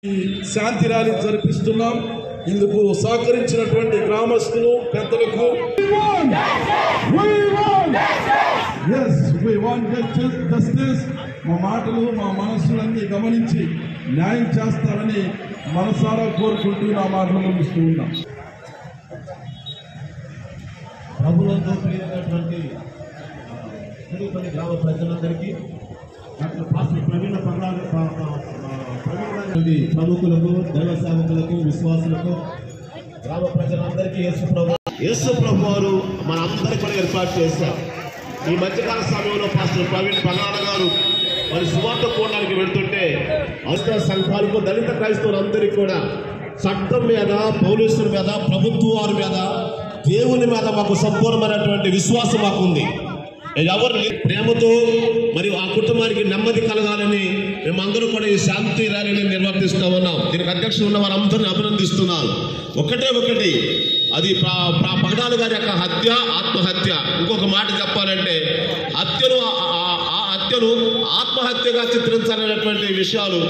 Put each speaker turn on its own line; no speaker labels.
ఈ శాంతి ర్యాలీ జరిపిస్తున్నాం. ఇందుకు సహకరించినటువంటి గ్రామస్తులు పెద్దలకు మా మాటలు మా మనస్సులన్నీ గమనించి న్యాయం చేస్తారని మనసారా కోరుకుంటూ నా మాటలు ముగిస్తూ ఉన్నాం.
ప్రభుత్వంతో ప్రియమైనటువంటి తిరుపతి గ్రామ ప్రజలందరికీ డాక్టర్ పాస్టర్ ప్రవీణ ప్రముఖులకు దైవ సేవకులకు విశ్వాసులకు గ్రామ ప్రజలందరికీ యేసు ప్రభు వారు మన అందరికీ కూడా ఏర్పాటు చేశారు. ఈ మధ్యకాల సమయంలో పాస్టర్ ప్రవీణ్ పగడాల గారు మరి సువార్త కోవడానికి వెళ్తుంటే అవసర సంఘాలకు దళిత క్రైస్తవులందరికీ కూడా చట్టం మీద, పోలీసుల మీద, ప్రభుత్వం వారి మీద, దేవుని మీద మాకు సంపూర్ణమైనటువంటి విశ్వాసం మాకు ఉంది. ఎవరు ప్రేమతో మరియు ఆ కుటుంబానికి నెమ్మది కలగాలని మేమందరూ కూడా ఈ శాంతి ర్యాలీని నిర్వర్తిస్తూ ఉన్నాం. దీనికి అధ్యక్షులు ఉన్న వారందరినీ అభినందిస్తున్నాను. ఒకటి అది పగడాల గారి యొక్క హత్య, ఆత్మహత్య. ఇంకొక మాట చెప్పాలంటే హత్యను ఆత్మహత్యగా చిత్రించాలనేటువంటి విషయాలు